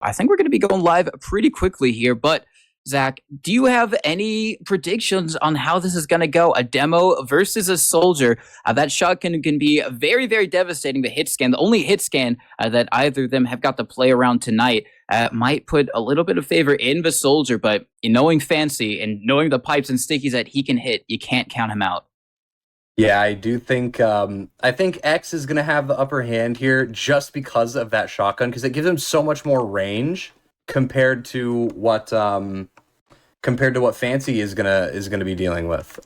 I think we're going to be going live pretty quickly here, but Zach, do you have any predictions on how this is going to go? A demo versus a soldier. That shotgun can be very, very devastating. The hit scan, the only hit scan that either of them have got to play around tonight, might put a little bit of favor in the soldier, but knowing Fancy and knowing the pipes and stickies that he can hit, you can't count him out. Yeah, I do think I think X is gonna have the upper hand here just because of that shotgun, because it gives him so much more range compared to what Fancy is gonna be dealing with.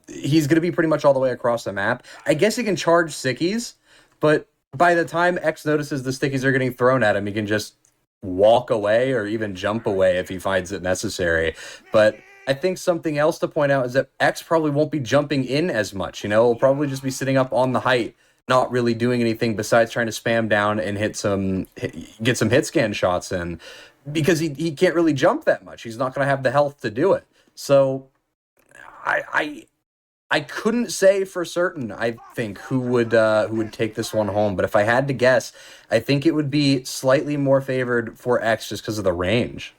He's gonna be pretty much all the way across the map. I guess he can charge stickies, but by the time X notices the stickies are getting thrown at him, he can just walk away or even jump away if he finds it necessary. But I think something else to point out is that X probably won't be jumping in as much. He'll probably just be sitting up on the height, not really doing anything besides trying to spam down and get some hit scan shots in, because he can't really jump that much. He's not going to have the health to do it. So I couldn't say for certain, I think, who would take this one home. But if I had to guess, I think it would be slightly more favored for X just because of the range.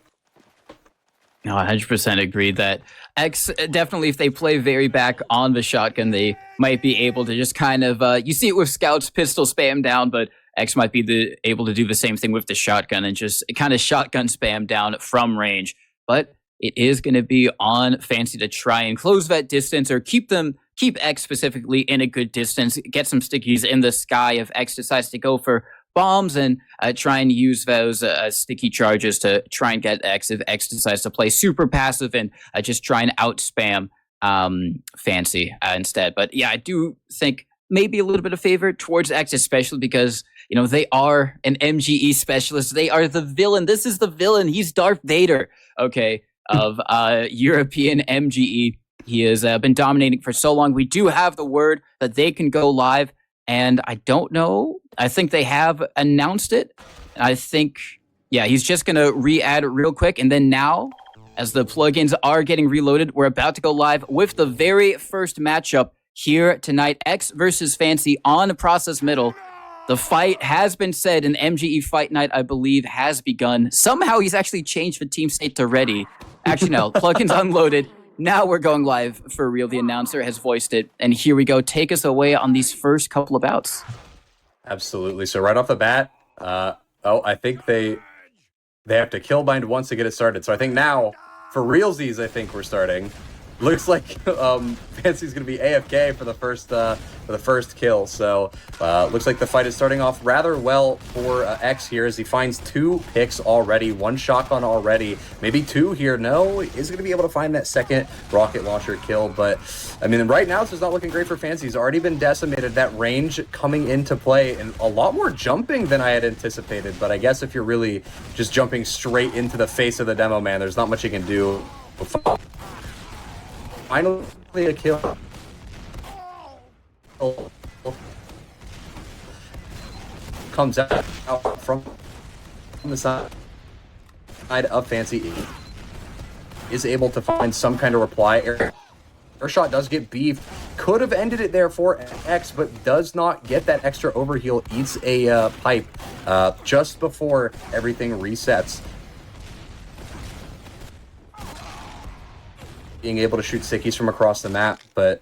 No, 100% agree that X, definitely, if they play very back on the shotgun, they might be able to just kind of, you see it with Scout's pistol spam down, but X might be able to do the same thing with the shotgun and just kind of shotgun spam down from range. But it is going to be on Fancy to try and close that distance or keep X specifically in a good distance, get some stickies in the sky if X decides to go for bombs and try and use those sticky charges to try and get X if X decides to play super passive and just try and out spam Fancy instead. But yeah, I do think maybe a little bit of favor towards X, especially because they are an MGE specialist. They are the villain. This is the villain. He's Darth Vader, okay, of European MGE. He has been dominating for so long. We do have the word that they can go live, and I don't know. I think they have announced it. I think, yeah, he's just going to re-add it real quick. And then now, as the plugins are getting reloaded, we're about to go live with the very first matchup here tonight. X versus Fancy on Process Middle. The fight has been said, and MGE Fight Night, I believe, has begun. Somehow he's actually changed the team state to ready. Actually, no, plugins unloaded. Now we're going live for real. The announcer has voiced it. And here we go. Take us away on these first couple of bouts. Absolutely. So right off the bat, I think they have to kill bind once to get it started. So I think now, for realsies, I think we're starting. Looks like Fancy's going to be AFK for the first kill. So looks like the fight is starting off rather well for X here as he finds 2 picks already, 1 shotgun already, maybe 2 here. No, he's going to be able to find that second rocket launcher kill. But I mean, right now this is not looking great for Fancy. He's already been decimated. That range coming into play and a lot more jumping than I had anticipated. But I guess if you're really just jumping straight into the face of the demo man, there's not much you can do. Finally a kill. Comes out from the side of Fancy. Is able to find some kind of reply. Air shot does get beefed. Could have ended it there for X, but does not get that extra overheal. Eats a pipe just before everything resets. Being able to shoot stickies from across the map, but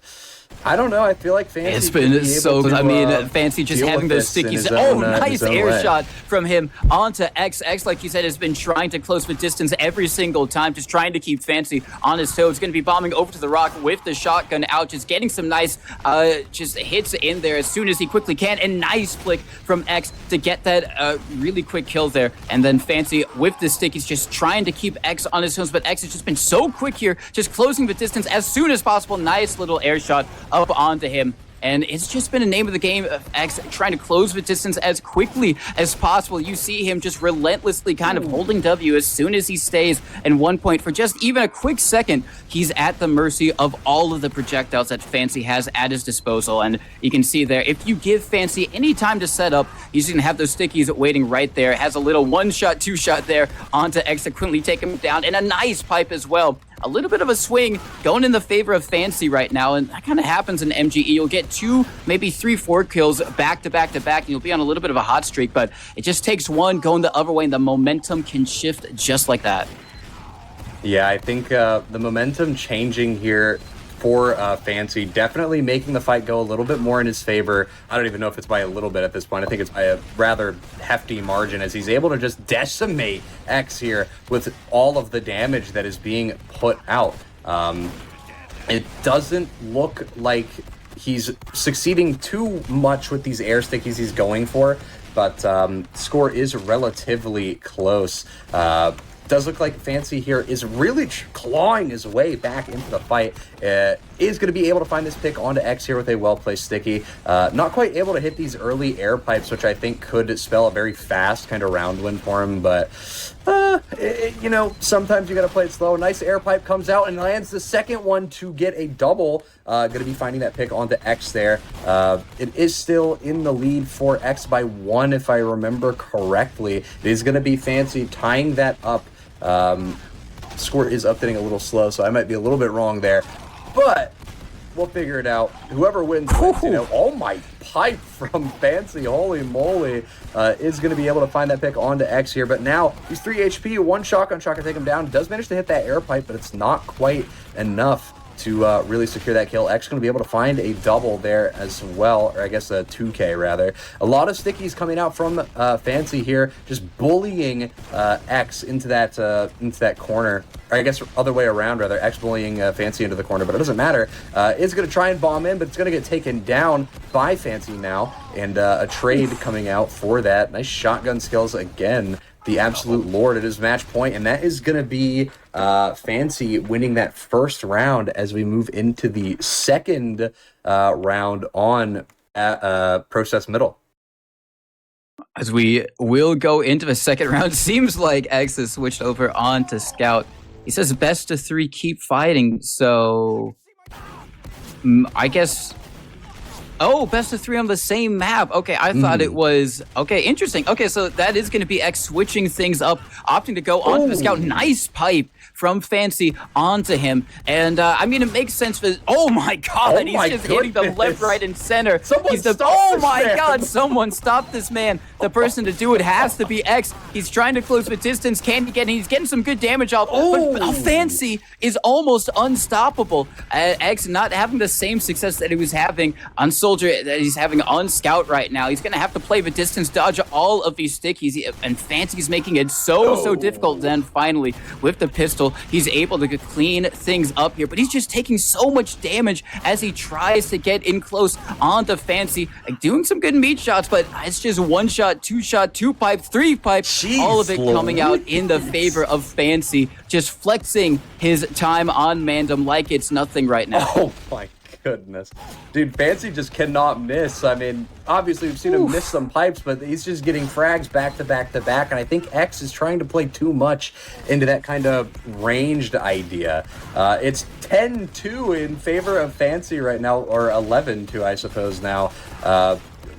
I don't know. I feel like Fancy. It's been so. I mean, Fancy just having those stickies. Oh, nice air shot from him onto X. X, like you said, has been trying to close the distance every single time, just trying to keep Fancy on his toes. Going to be bombing over to the rock with the shotgun out, just getting some nice just hits in there as soon as he quickly can. And nice flick from X to get that really quick kill there. And then Fancy with the stickies, just trying to keep X on his toes, but X has just been so quick here, just closing the distance as soon as possible. Nice little air shot up onto him. And it's just been a name of the game of X trying to close the distance as quickly as possible. You see him just relentlessly kind of holding W as soon as he stays in 1 point for just even a quick second. He's at the mercy of all of the projectiles that Fancy has at his disposal. And you can see there, if you give Fancy any time to set up, he's going to have those stickies waiting right there. Has a little 1-shot, 2-shot there onto X to quickly take him down. And a nice pipe as well a little bit of a swing going in the favor of Fancy right now, and that kind of happens in MGE. You'll get 2, maybe 3, 4 kills back to back to back, and you'll be on a little bit of a hot streak, but it just takes one going the other way, and the momentum can shift just like that. Yeah, I think the momentum changing here for Fancy, definitely making the fight go a little bit more in his favor. I don't even know if it's by a little bit at this point. I think it's by a rather hefty margin, as he's able to just decimate X here with all of the damage that is being put out. It doesn't look like he's succeeding too much with these air stickies he's going for, but score is relatively close. Does look like Fancy here is really clawing his way back into the fight. Is going to be able to find this pick onto X here with a well-placed sticky. Not quite able to hit these early air pipes, which I think could spell a very fast kind of round win for him, but you know, sometimes you got to play it slow. Nice air pipe comes out and lands the second one to get a double. Going to be finding that pick onto X there. It is still in the lead for X by 1, if I remember correctly. It is going to be Fancy tying that up. Score is updating a little slow, so I might be a little bit wrong there, but we'll figure it out. Whoever wins, you know. Oh my pipe from Fancy, holy moly, is going to be able to find that pick onto X here. But now he's 3 HP, 1 shotgun shot can take him down. Does manage to hit that air pipe, but it's not quite enough to really secure that kill. X going to be able to find a double there as well, or I guess a 2K rather. A lot of stickies coming out from Fancy here, just bullying X into that corner. Or I guess other way around rather, X bullying Fancy into the corner, but it doesn't matter. It's going to try and bomb in, but it's going to get taken down by Fancy now, and a trade coming out for that. Nice shotgun skills again. The absolute lord at his match point, and that is going to be Fancy winning that first round as we move into the second round on Process Middle. As we will go into the second round, seems like X has switched over on to Scout. He says best of 3, keep fighting, so I guess... Oh, best of 3 on the same map. Okay, I thought it was... Okay, interesting. Okay, so that is going to be X switching things up, opting to go onto the Scout. Nice pipe from Fancy onto him. And, I mean, it makes sense for... Oh, my God. He's just hitting them left, right, and center. Oh, my God. Someone stop this man. The person to do it has to be X. He's trying to close the distance. Can he get... He's getting some good damage off. But Fancy is almost unstoppable. X not having the same success that he was having on Soldier that he's having on Scout right now. He's going to have to play the distance, dodge all of these stickies, and Fancy's making it so difficult. Then finally, with the pistol, he's able to clean things up here, but he's just taking so much damage as he tries to get in close onto Fancy, like doing some good meat shots, but it's just 1 shot, 2 shot, 2 pipe, 3 pipe, all of it coming out in the favor of Fancy, just flexing his time on Mandem like it's nothing right now. Oh my goodness. Dude, Fancy just cannot miss. I mean, obviously we've seen him miss some pipes, but he's just getting frags back to back to back, and I think X is trying to play too much into that kind of ranged idea. It's 10-2 in favor of Fancy right now, or 11-2 I suppose now.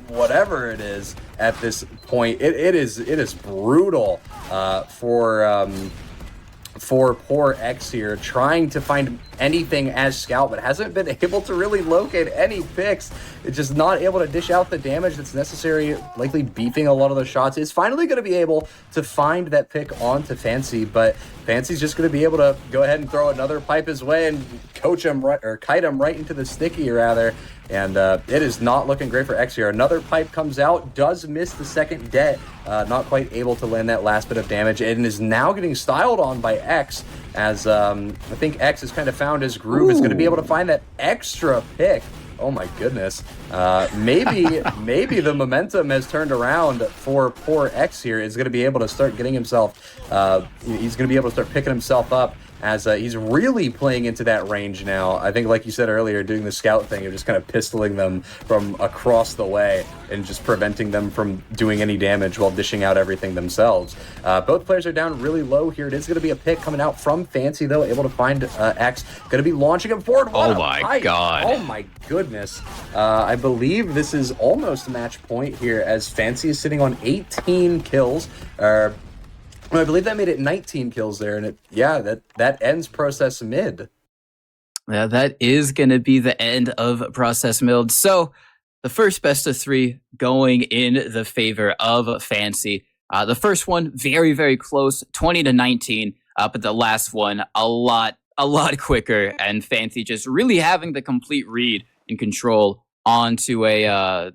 Whatever it is at this point, it is brutal for poor X here, trying to find anything as Scout, but hasn't been able to really locate any picks. It's just not able to dish out the damage that's necessary, likely beefing a lot of the shots. Is finally going to be able to find that pick onto Fancy, but Fancy's just going to be able to go ahead and throw another pipe his way and coach him right, or kite him right into the sticky rather. And it is not looking great for X here. Another pipe comes out, does miss the second det, not quite able to land that last bit of damage, and is now getting styled on by X, as I think X has kind of found his groove. Is going to be able to find that extra pick. Oh my goodness. Maybe the momentum has turned around for poor X here. Is going to be able to start getting himself, he's going to be able to start picking himself up, as he's really playing into that range now. I think, like you said earlier, doing the Scout thing of just kind of pistoling them from across the way and just preventing them from doing any damage while dishing out everything themselves. Both players are down really low here. It is going to be a pick coming out from Fancy, though, able to find X. Going to be launching him forward. Oh my God. Oh my goodness. I believe this is almost match point here, as Fancy is sitting on 18 kills. I believe that made it 19 kills there, and that ends process mid. Yeah, that is going to be the end of process milled. So the first best of 3 going in the favor of Fancy. The first one very, very close, 20-19. But the last one a lot quicker, and Fancy just really having the complete read and control onto X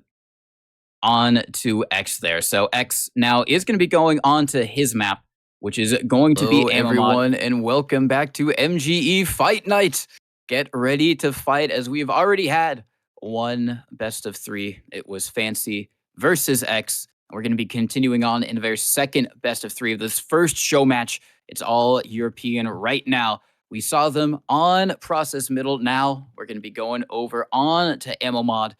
there. So X now is going to be going on to his map, which is going to be everyone, and welcome back to MGE Fight Night. Get ready to fight, as we've already had one best of 3. It was Fancy versus X. We're going to be continuing on in their second best of 3 of this first show match. It's all European right now. We saw them on Process Middle. Now we're going to be going over on to Ammo Mod.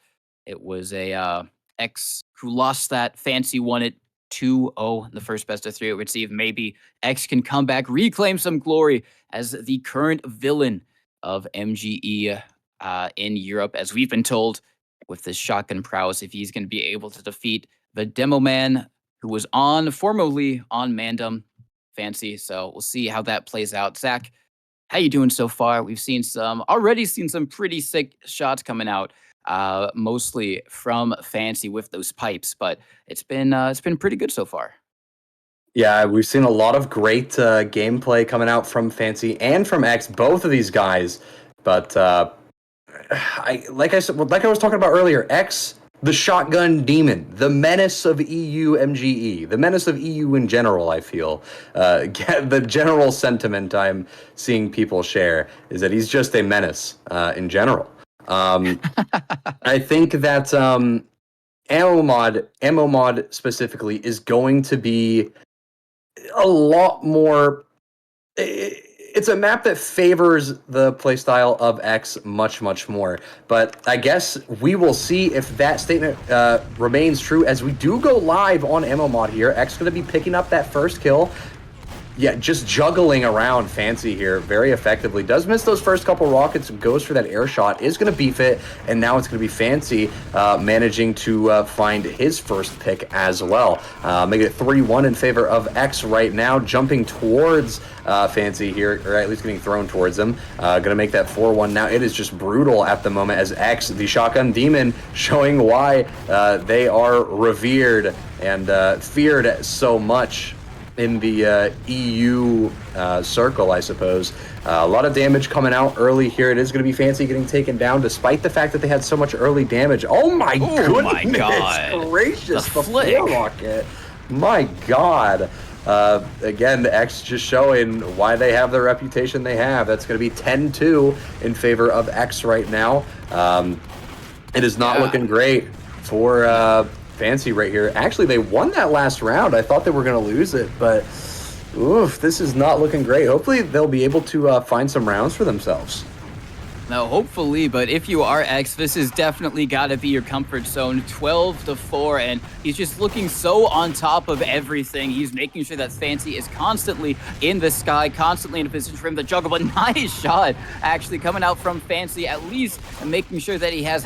It was a X who lost that. Fancy won it 2-0 in the first best of 3. It would see if maybe X can come back, reclaim some glory as the current villain of MGE in Europe, as we've been told, with this shotgun prowess, if he's going to be able to defeat the demo man who was formerly on Mandem. Fancy. So we'll see how that plays out. Zach, how you doing so far? We've already seen some pretty sick shots coming out, mostly from Fancy with those pipes, but it's been pretty good so far. Yeah, we've seen a lot of great gameplay coming out from Fancy and from X, both of these guys. But like I was talking about earlier, X, the shotgun demon, the menace of EU MGE, the menace of EU in general, I feel. The general sentiment I'm seeing people share is that he's just a menace in general. I think that Ammo Mod specifically is going to be a lot more. It's a map that favors the playstyle of X much more, but I guess we will see if that statement remains true as we do go live on Ammo Mod here. X going to be picking up that first kill. Yeah, just juggling around Fancy here very effectively. Does miss those first couple rockets, goes for that air shot, is going to beef it, and now it's going to be Fancy managing to find his first pick as well. Making it 3-1 in favor of X right now, jumping towards Fancy here, or at least getting thrown towards him. Going to make that 4-1 now. It is just brutal at the moment as X, the shotgun demon, showing why they are revered and feared so much in the EU circle, I suppose. A lot of damage coming out early here. It is going to be Fancy getting taken down, despite the fact that they had so much early damage. Oh my goodness! My God. Gracious, the flick rocket! My God! Again, X just showing why they have the reputation they have. That's going to be 10-2 in favor of X right now. It is not looking great for Fancy right here. Actually, they won that last round. I thought they were going to lose it, but oof, this is not looking great. Hopefully, they'll be able to find some rounds for themselves. No, hopefully, but if you are X, this has definitely got to be your comfort zone. 12-4, and he's just looking so on top of everything. He's making sure that Fancy is constantly in the sky, constantly in a position for him to juggle, but nice shot actually coming out from Fancy, at least, and making sure that he has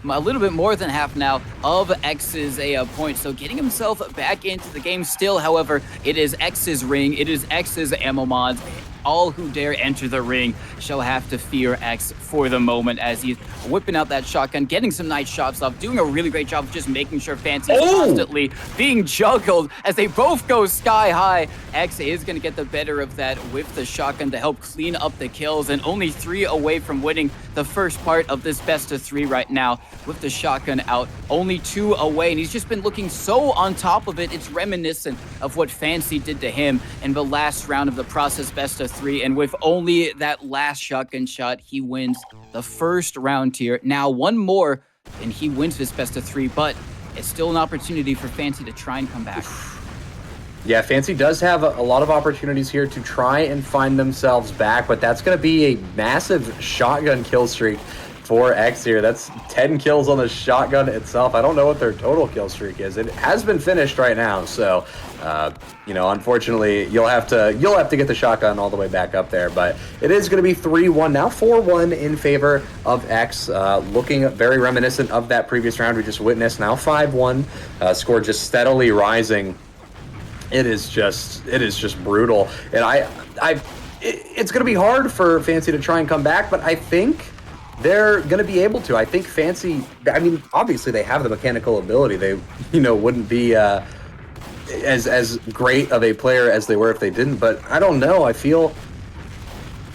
a little bit more than half now of X's point. So getting himself back into the game still, however, it is X's ring, it is X's Ammo Mods. All who dare enter the ring shall have to fear X for the moment, as he's whipping out that shotgun, getting some nice shots off, doing a really great job of just making sure Fancy is constantly being juggled as they both go sky high. X is going to get the better of that with the shotgun to help clean up the kills, and only 3 away from winning the first part of this best of 3 right now with the shotgun out. Only 2 away, and he's just been looking so on top of it. It's reminiscent of what Fancy did to him in the last round of the process best of 3, and with only that last shotgun shot, he wins the first round tier. Now one more and he wins this best of 3, but it's still an opportunity for Fancy to try and come back. Yeah, Fancy does have a lot of opportunities here to try and find themselves back, but that's going to be a massive shotgun kill streak for X here. That's 10 kills on the shotgun itself. I don't know what their total kill streak is. It has been finished right now, so unfortunately, you'll have to get the shotgun all the way back up there. But it is going to be 3-1 now, 4-1 in favor of X. Looking very reminiscent of that previous round we just witnessed. Now 5-1, score just steadily rising It is just brutal, and it's going to be hard for Fancy to try and come back, but I think they're going to be able to. I think Fancy, I mean, obviously they have the mechanical ability. They, wouldn't be as great of a player as they were if they didn't. But I don't know. I feel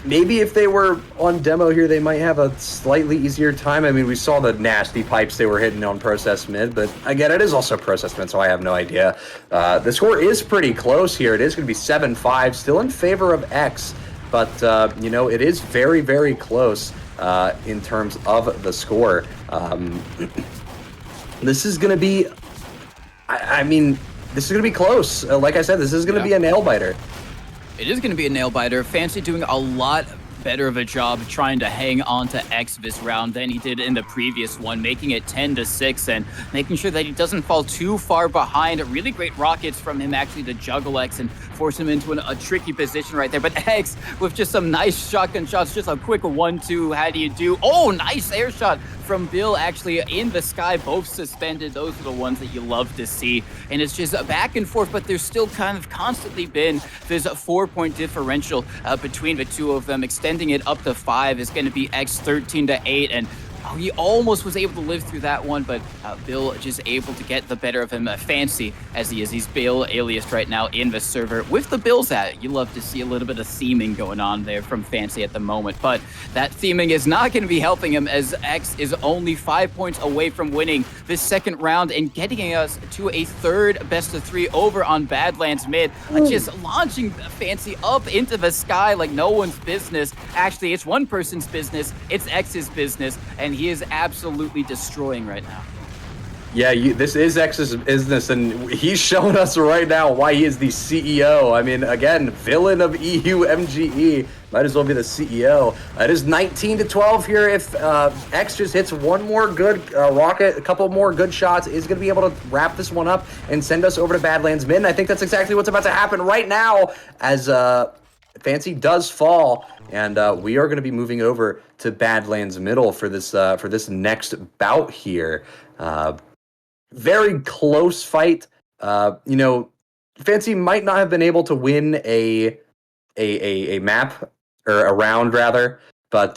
maybe if they were on demo here, they might have a slightly easier time. I mean, we saw the nasty pipes they were hitting on Process Mid, but again, it is also Process Mid, so I have no idea. The score is pretty close here. It is going to be 7-5, still in favor of X, but, it is very, very close in terms of the score. This is going to be, this is going to be close. Like I said, this is going to be a nail-biter. It is going to be a nail-biter. Fancy doing a lot better of a job trying to hang on to X this round than he did in the previous one, making it 10-6 and making sure that he doesn't fall too far behind. Really great rockets from him actually to juggle X and force him into a tricky position right there. But X with just some nice shotgun shots, just a quick 1-2. How do you do? Oh, nice air shot from Bill actually in the sky, both suspended. Those are the ones that you love to see. And it's just back and forth, but there's still kind of constantly been this 4-point differential between the two of them. Extending it up to 5 is going to be X 13-8, and he almost was able to live through that one, but Bill just able to get the better of him. Fancy as he is. He's Bill aliased right now in the server with the Bills at. You love to see a little bit of theming going on there from Fancy at the moment, but that theming is not going to be helping him as X is only 5 points away from winning this second round and getting us to a third best of 3 over on Badlands Mid. Just launching Fancy up into the sky like no one's business. Actually, it's one person's business. It's X's business, and he is absolutely destroying right now. Yeah, this is X's business, and he's showing us right now why he is the CEO. I mean, again, villain of EU MGE. Might as well be the CEO. It is 19-12 here. If X just hits one more good rocket, a couple more good shots, is going to be able to wrap this one up and send us over to Badlands Mid. And I think that's exactly what's about to happen right now as Fancy does fall, and we are going to be moving over to Badlands Middle for this next bout here. Very close fight. Fancy might not have been able to win a map, or a round rather, but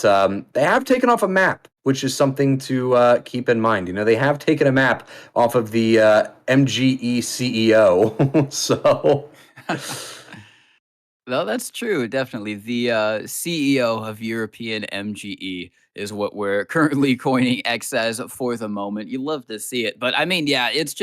they have taken off a map, which is something to keep in mind. They have taken a map off of the MGE CEO, so. No, that's true. Definitely. The CEO of European MGE is what we're currently coining X as for the moment. You love to see it. But I mean, yeah, it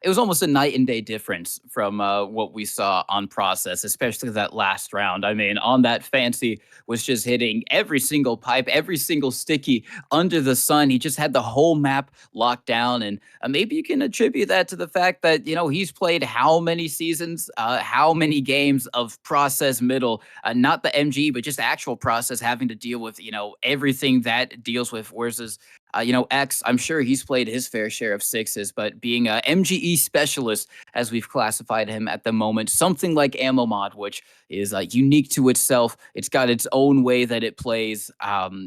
was almost a night and day difference from what we saw on Process, especially that last round. I mean, on that Fancy was just hitting every single pipe, every single sticky under the sun. He just had the whole map locked down. And maybe you can attribute that to the fact that, he's played how many seasons, how many games of Process Middle, not the MG, but just actual Process having to deal with, everything that deals with versus X, I'm sure he's played his fair share of sixes, but being a MGE specialist, as we've classified him at the moment, something like Ammo Mod, which is unique to itself. It's got its own way that it plays.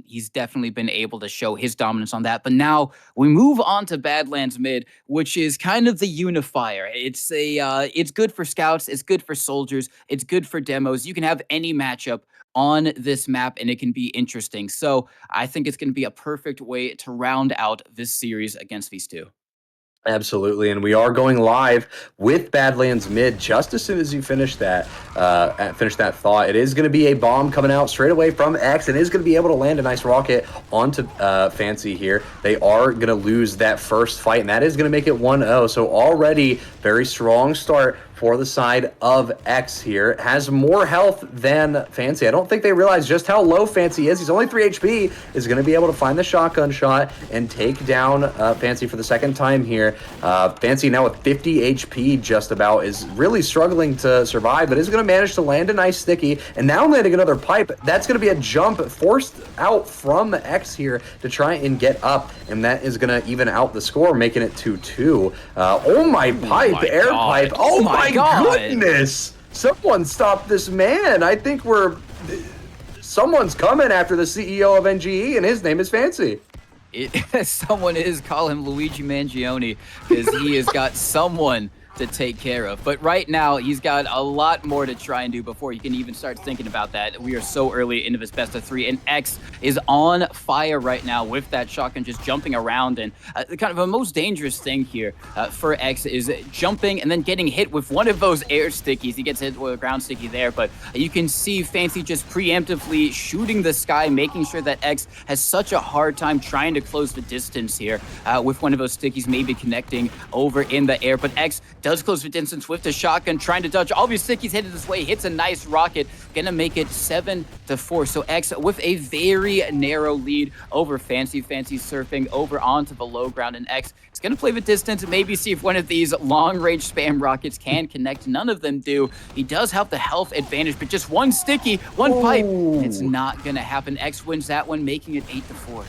He's definitely been able to show his dominance on that. But now we move on to Badlands Mid, which is kind of the unifier. It's good for scouts. It's good for soldiers. It's good for demos. You can have any matchup on this map and it can be interesting. So I think it's going to be a perfect way to round out this series against these two. Absolutely, and we are going live with Badlands Mid just as soon as you finish that thought. It is going to be a bomb coming out straight away from X, and is going to be able to land a nice rocket onto Fancy here. They are going to lose that first fight, and that is going to make it 1-0. So already very strong start for the side of X here. Has more health than Fancy. I don't think they realize just how low Fancy is. He's only 3 HP, is going to be able to find the shotgun shot and take down Fancy for the second time here. Fancy now with 50 HP just about is really struggling to survive, but is going to manage to land a nice sticky, and now landing another pipe. That's going to be a jump forced out from X here to try and get up, and that is going to even out the score, making it 2-2. Oh my pipe, air pipe. Oh my goodness! Someone stop this man. I think someone's coming after the CEO of NGE, and his name is Fancy. Someone is, call him Luigi Mangione, because he has got someone to take care of. But right now, he's got a lot more to try and do before he can even start thinking about that. We are so early into this best of 3, and X is on fire right now with that shotgun just jumping around. And kind of the most dangerous thing here for X is jumping and then getting hit with one of those air stickies. He gets hit with a ground sticky there, but you can see Fancy just preemptively shooting the sky, making sure that X has such a hard time trying to close the distance here with one of those stickies maybe connecting over in the air. But X does close the distance with the shotgun, trying to dodge all these stickies headed this way, hits a nice rocket, gonna make it 7-4. So X with a very narrow lead over Fancy. Fancy surfing over onto the low ground, and X is gonna play the distance and maybe see if one of these long-range spam rockets can connect. None of them do. He does have the health advantage, but just one sticky, one pipe, it's not gonna happen. X wins that one, making it 8-4.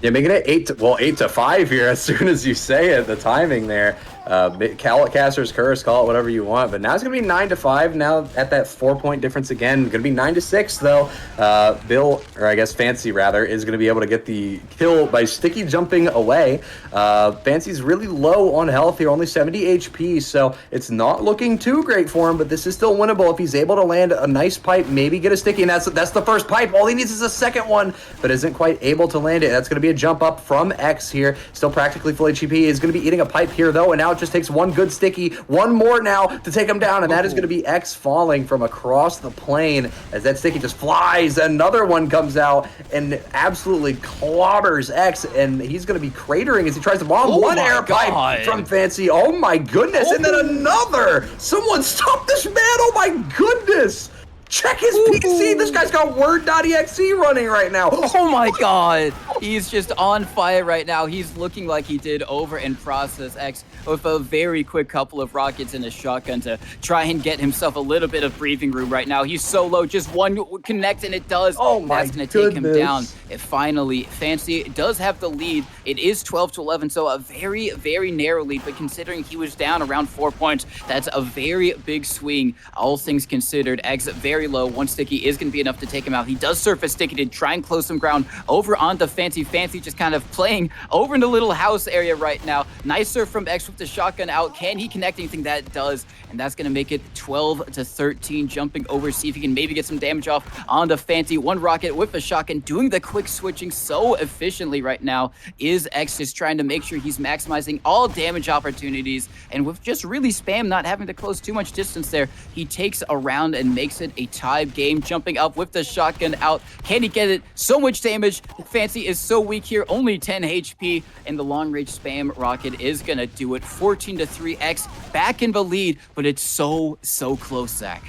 Yeah, making it 8-5 here as soon as you say it. The timing there. Call it Caster's Curse, call it whatever you want. But now it's going to be 9-5 now at that 4-point difference again. Going to be 9-6 though. Bill, or I guess Fancy rather, is going to be able to get the kill by sticky jumping away. Fancy's really low on health here, only 70 HP, so it's not looking too great for him, but this is still winnable if he's able to land a nice pipe, maybe get a sticky, and that's the first pipe. All he needs is a second one, but isn't quite able to land it. That's going to be a jump up from X here, still practically full HP. He's going to be eating a pipe here though, and now it just takes one good sticky, one more now to take him down, and that is going to be X falling from across the plane as that sticky just flies. Another one comes out and absolutely clobbers X, and he's going to be cratering as he tries to bomb one air pipe from Fancy. Oh my goodness, and then another. Someone stop this man. Oh my goodness. Check his PC. This guy's got Word.exe running right now. Oh my god. He's just on fire right now. He's looking like he did over in Process X with a very quick couple of rockets and a shotgun to try and get himself a little bit of breathing room right now. He's so low. Just one connect and it does. Oh my That's going to take him down. It finally, Fancy does have the lead. It is 12-11, so a very, very narrow lead. But considering he was down around 4 points, that's a very big swing. All things considered, X very low. One sticky is going to be enough to take him out. He does surf a sticky to try and close some ground over onto Fancy. Fancy just kind of playing over in the little house area right now. Nice surf from X with the shotgun out. Can he connect anything? That does, and that's going to make it 12-13. Jumping over, see if he can maybe get some damage off onto Fancy. One rocket with a shotgun, doing the quick switching so efficiently right now. Is X just trying to make sure he's maximizing all damage opportunities, and with just really spam not having to close too much distance there, he takes a round and makes it a tied game. Jumping up with the shotgun out. Can he get it? So much damage. Fancy is so weak here, only 10 HP, and the long range spam rocket is gonna do it. 14-3. X back in the lead, but it's so close, Zach.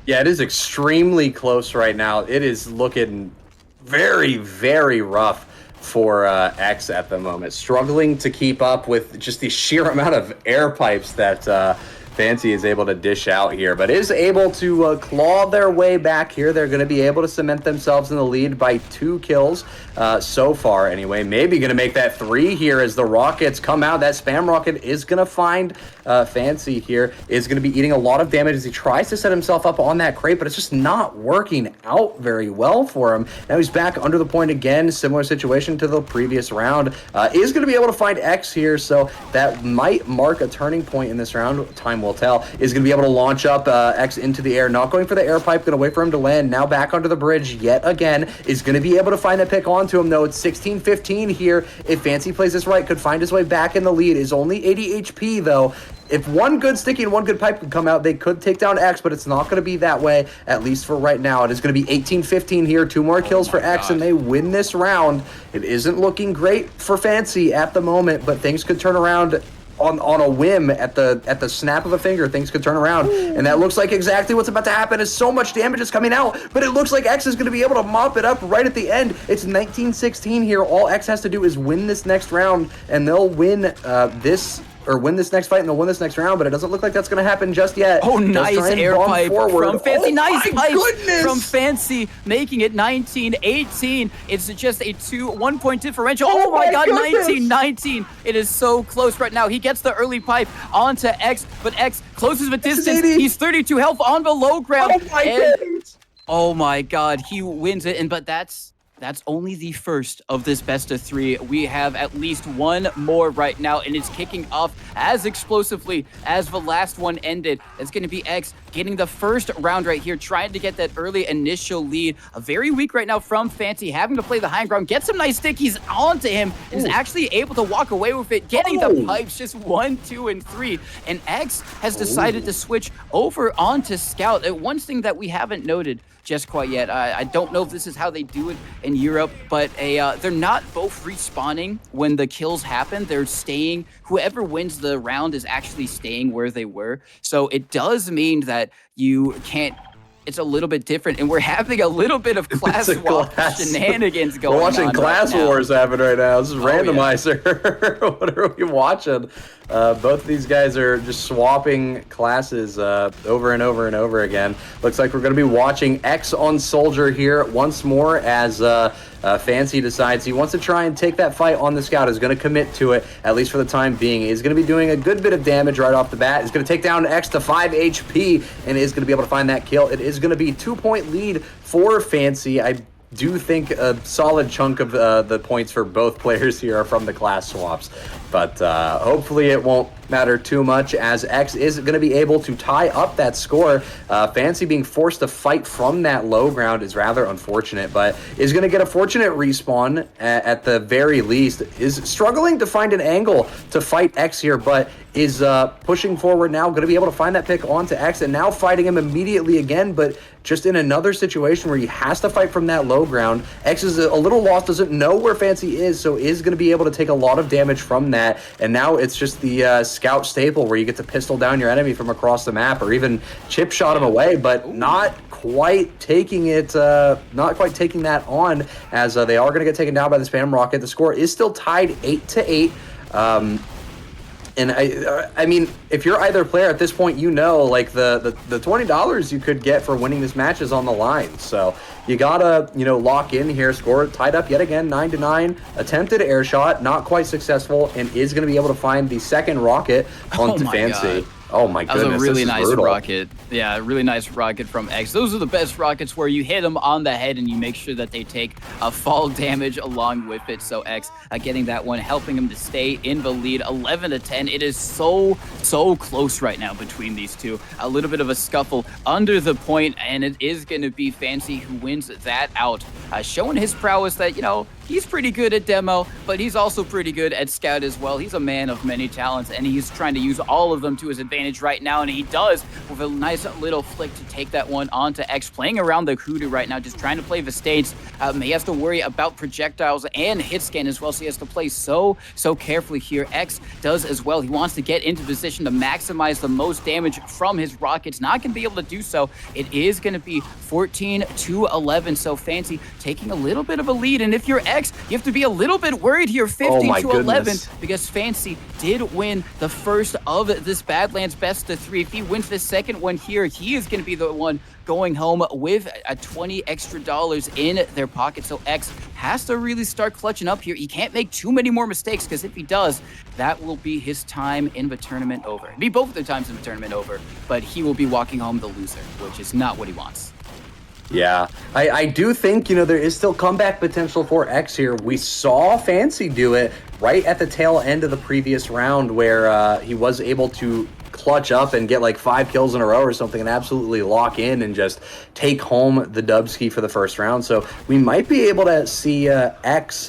Yeah, it is extremely close right now. It is looking very, very rough for X at the moment. Struggling to keep up with just the sheer amount of air pipes that Fancy is able to dish out here, but is able to claw their way back here. They're going to be able to cement themselves in the lead by 2 kills so far anyway. Maybe going to make that 3 here as the rockets come out. That spam rocket is going to find Fancy here. Is going to be eating a lot of damage as he tries to set himself up on that crate, but it's just not working out very well for him. Now he's back under the point again. Similar situation to the previous round. Is going to be able to find X here, so that might mark a turning point in this round. Time will tell. Is going to be able to launch up X into the air. Not going for the air pipe. Going to wait for him to land. Now back onto the bridge yet again. Is going to be able to find a pick onto him, though. It's 16-15 here. If Fancy plays this right, could find his way back in the lead. Is only 80 HP, though. If one good sticky and one good pipe could come out, they could take down X, but it's not going to be that way, at least for right now. It is going to be 18-15 here. 2 more kills for X, and they win this round. It isn't looking great for Fancy at the moment, but things could turn around on a whim at the snap of a finger. Things could turn around, and that looks like exactly what's about to happen. As so much damage is coming out, but it looks like X is going to be able to mop it up right at the end. It's 19-16 here. All X has to do is win this next round, and they'll win win this next fight, and they'll win this next round, but it doesn't look like that's going to happen just yet. Oh, nice air pipe from Fancy. Nice pipe from Fancy, making it 19-18. It's just a 1-point differential. Oh my god, 19-19. It is so close right now. He gets the early pipe onto X, but X closes the distance. He's 32 health on the low ground. Oh my goodness. Oh my god, he wins it, but that's that's only the first of this best of three. We have at least one more right now, and it's kicking off as explosively as the last one ended. It's going to be X getting the first round right here, trying to get that early initial lead. Very weak right now from Fancy, having to play the high ground, get some nice stickies onto him, and is actually able to walk away with it, getting the pipes just 1, 2, and 3. And X has decided to switch over onto Scout. One thing that we haven't noted just quite yet. I don't know if this is how they do it in Europe, but they're not both respawning when the kills happen. They're staying. Whoever wins the round is actually staying where they were. So it does mean that you can't. It's a little bit different, and we're having a little bit of class war shenanigans going on. We're watching class wars happen right now. This is randomizer. Yeah. What are we watching? Both of these guys are just swapping classes over and over and over again. Looks like we're going to be watching X on Soldier here once more as Fancy decides he wants to try and take that fight on the Scout. Is going to commit to it, at least for the time being. He's going to be doing a good bit of damage right off the bat. He's going to take down X to 5 HP and is going to be able to find that kill. It is going to be 2-point lead for Fancy. I do think a solid chunk of the points for both players here are from the class swaps, but hopefully it won't matter too much as X is going to be able to tie up that score. Fancy being forced to fight from that low ground is rather unfortunate, but is going to get a fortunate respawn at the very least. Is struggling to find an angle to fight X here, but is pushing forward now, going to be able to find that pick onto X, and now fighting him immediately again, but just in another situation where he has to fight from that low ground. X is a little lost, doesn't know where Fancy is, so is going to be able to take a lot of damage from that, and now it's just the Scout staple where you get to pistol down your enemy from across the map, or even chip shot him away, but not quite taking it, not quite taking that on, as they are going to get taken down by the spam rocket. The score is still tied 8-8. And I mean, if you're either player at this point, you know, like the $20 you could get for winning this match is on the line. So you gotta, you know, lock in here. Score tied up yet again, 9-9. Attempted air shot, not quite successful, and is going to be able to find the second rocket onto Fancy. God. Oh my goodness, that was a really nice brutal. rocket. Yeah, a really nice rocket from X. Those are the best rockets where you hit them on the head and you make sure that they take fall damage along with it. So X getting that one, helping him to stay in the lead, 11-10. It is so close right now between these two. A little bit of a scuffle under the point, and it is going to be Fancy who wins that out, showing his prowess that, you know, he's pretty good at demo, but he's also pretty good at scout as well. He's a man of many talents, and he's trying to use all of them to his advantage right now, and he does with a nice little flick to take that one onto X, playing around the hoodoo right now, just trying to play the states. He has to worry about projectiles and hit scan as well, so he has to play so carefully here. X does as well. He wants to get into position to maximize the most damage from his rockets. Not going to be able to do so. It is going to be 14-11, so Fancy taking a little bit of a lead, and if you're X, you have to be a little bit worried here, 15-11, because Fancy did win the first of this Badlands best of 3. If he wins the second one here, he is going to be the one going home with a $20 extra in their pocket. So X has to really start clutching up here. He can't make too many more mistakes, because if he does, that will be his time in the tournament over. It'll be both of their times in the tournament over, but he will be walking home the loser, which is not what he wants. Yeah, I do think, you know, there is still comeback potential for X here. We saw Fancy do it right at the tail end of the previous round where he was able to clutch up and get like 5 kills in a row or something and absolutely lock in and just take home the Dubski for the first round. So we might be able to see X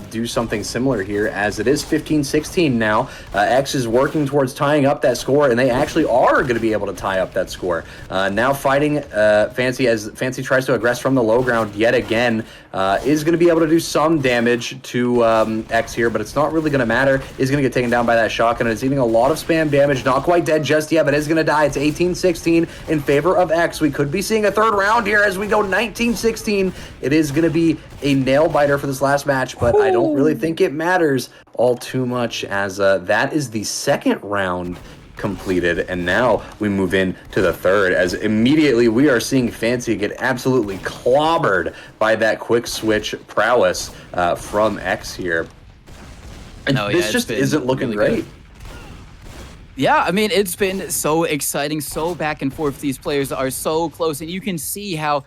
do something similar here, as it is 15-16 now. X is working towards tying up that score, and they actually are going to be able to tie up that score. Now fighting Fancy, as Fancy tries to aggress from the low ground yet again, is going to be able to do some damage to X here, but it's not really going to matter. Is going to get taken down by that shotgun, and it's eating a lot of spam damage. Not quite dead just yet, but is going to die. It's 18-16 in favor of X. We could be seeing a third round here as we go 19-16. It is going to be a nail biter for this last match, but I don't really think it matters all too much, as that is the second round completed, and now we move in to the third, as immediately we are seeing Fancy get absolutely clobbered by that quick switch prowess from X here. And this just isn't looking really great. Yeah, I mean, it's been so exciting, so back and forth. These players are so close, and you can see how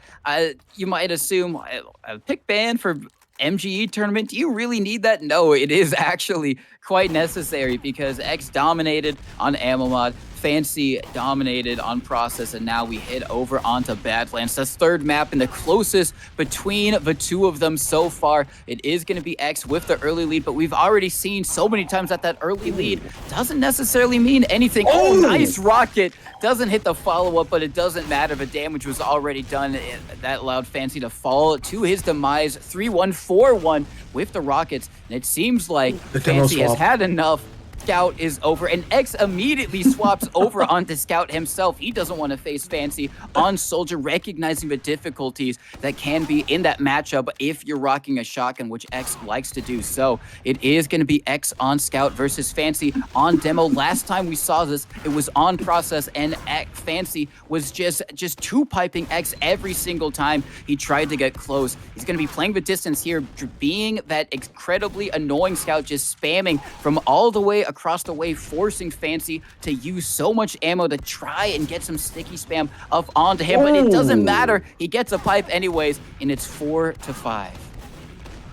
you might assume a pick ban for MGE tournament, do you really need that? No, it is actually quite necessary because X dominated on ammo mod, Fancy dominated on process, and now we head over onto Badlands. That's third map and the closest between the two of them so far. It is going to be X with the early lead, but we've already seen so many times that early lead doesn't necessarily mean anything. Oh, nice rocket. Doesn't hit the follow-up, but it doesn't matter. The damage was already done. That allowed Fancy to fall to his demise. 3-1, 4-1 with the rockets, and it seems like Fancy has had enough. Scout is over, and X immediately swaps over onto Scout himself. He doesn't want to face Fancy on Soldier, recognizing the difficulties that can be in that matchup if you're rocking a shotgun, which X likes to do. So it is going to be X on Scout versus Fancy on demo. Last time we saw this, it was on process, and Fancy was just two-piping X every single time he tried to get close. He's going to be playing the distance here, being that incredibly annoying Scout, just spamming from all the way across the way, forcing Fancy to use so much ammo to try and get some sticky spam up onto him. But it doesn't matter. He gets a pipe anyways, and it's 4-5.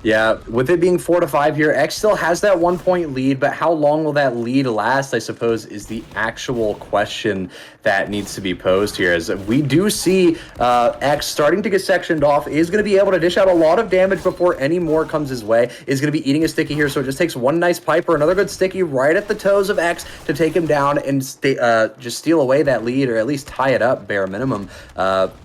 Yeah, with it being 4-5 here, X still has that 1 point lead, but how long will that lead last, I suppose, is the actual question that needs to be posed here. As we do see X starting to get sectioned off, is going to be able to dish out a lot of damage before any more comes his way, is going to be eating a sticky here, so it just takes one nice pipe or another good sticky right at the toes of X to take him down and just steal away that lead, or at least tie it up, bare minimum.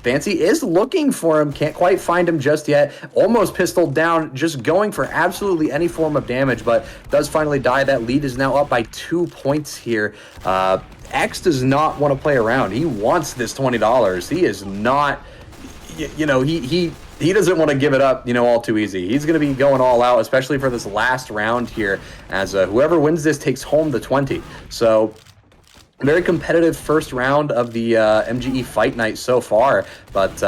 Fancy is looking for him, can't quite find him just yet, almost pistoled down, just going for absolutely any form of damage, but does finally die. That lead is now up by 2 points here. X does not want to play around. He wants this $20. He is not, you know, he doesn't want to give it up, you know, all too easy. He's going to be going all out, especially for this last round here, as whoever wins this takes home the 20. So very competitive first round of the MGE Fight Night so far, but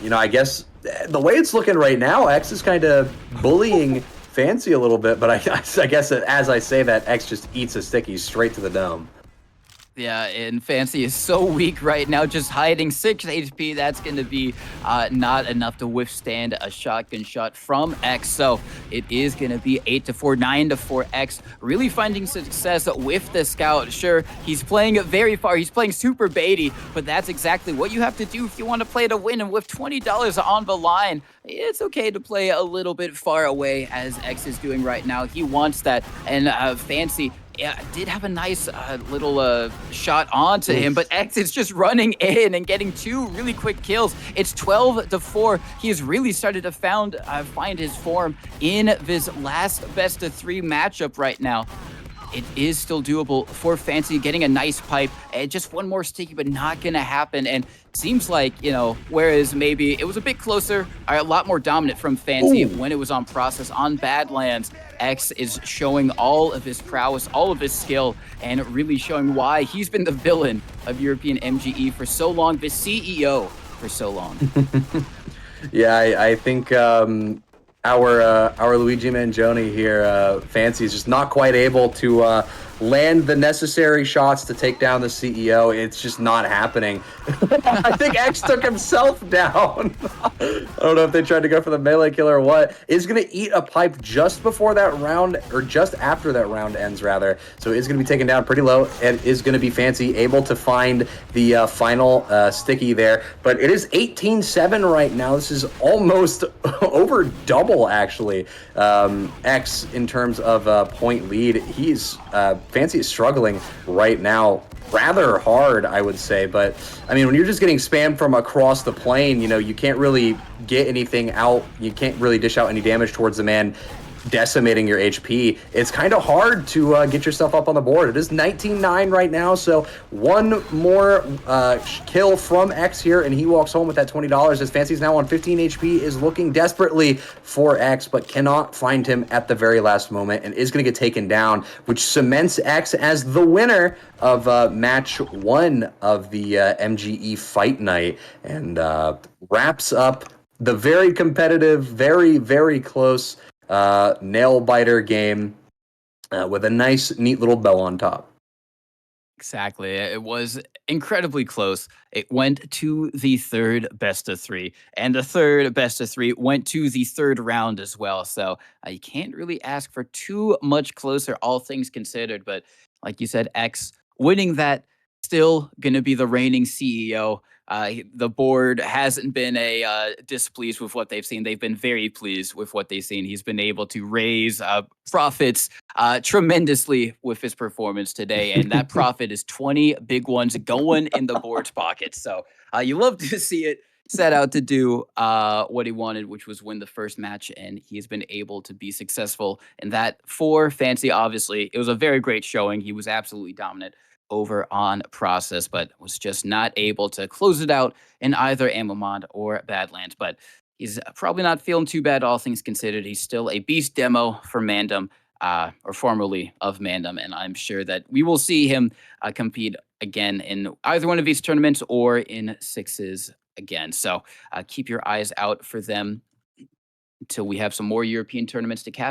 you know, I guess the way it's looking right now, X is kind of bullying Fancy a little bit, but I guess as I say that, X just eats a sticky straight to the dome. Yeah, and Fancy is so weak right now, just hiding 6 HP. That's going to be not enough to withstand a shotgun shot from X. So it is going to be 8-4, 9-4 X. Really finding success with the Scout. Sure, he's playing very far. He's playing super baity, but that's exactly what you have to do if you want to play to win. And with $20 on the line, it's okay to play a little bit far away, as X is doing right now. He wants that, and Fancy did have a nice little shot onto him, but X is just running in and getting 2 really quick kills. It's 12-4. He has really started to find his form in this last best-of-3 matchup right now. It is still doable for Fancy, getting a nice pipe, and just one more sticky, but not gonna happen. And seems like, you know, whereas maybe it was a bit closer, a lot more dominant from Fancy when it was on process. On Badlands, X is showing all of his prowess, all of his skill, and really showing why he's been the villain of European MGE for so long, the CEO for so long. Yeah, I think our Luigi Mangione here, Fancy, is just not quite able to land the necessary shots to take down the CEO. It's just not happening. I think X took himself down. I don't know if they tried to go for the melee killer or what. Is going to eat a pipe just before that round, or just after that round ends, rather. So it's going to be taken down pretty low, and is going to be Fancy able to find the final sticky there. But it is 18-7 right now. This is almost over double, actually. X, in terms of point lead, he's Fancy is struggling right now rather hard, I would say. But I mean, when you're just getting spammed from across the plane, you know, you can't really get anything out. You can't really dish out any damage towards the man decimating your HP. It's kind of hard to get yourself up on the board. It is 19-9 right now, so one more kill from X here, and he walks home with that $20. As Fancy's now on 15 HP, is looking desperately for X, but cannot find him at the very last moment, and is going to get taken down, which cements X as the winner of match 1 of the MGE Fight Night, and wraps up the very competitive, very, very close nail biter game with a nice, neat little bow on top. Exactly. It was incredibly close. It went to the third best of three, and the third best of three went to the third round as well. So you can't really ask for too much closer, all things considered. But like you said, X winning that, still going to be the reigning CEO. The board hasn't been displeased with what they've seen. They've been very pleased with what they've seen. He's been able to raise profits tremendously with his performance today. And that profit is 20 big ones going in the board's pockets. So you love to see it set out to do what he wanted, which was win the first match. And he's been able to be successful in that for Fancy. Obviously, it was a very great showing. He was absolutely dominant over on Process, but was just not able to close it out in either Amomond or Badlands. But he's probably not feeling too bad, all things considered. He's still a beast demo for Mandem, or formerly of Mandem, and I'm sure that we will see him compete again in either one of these tournaments or in sixes again. So keep your eyes out for them until we have some more European tournaments to cast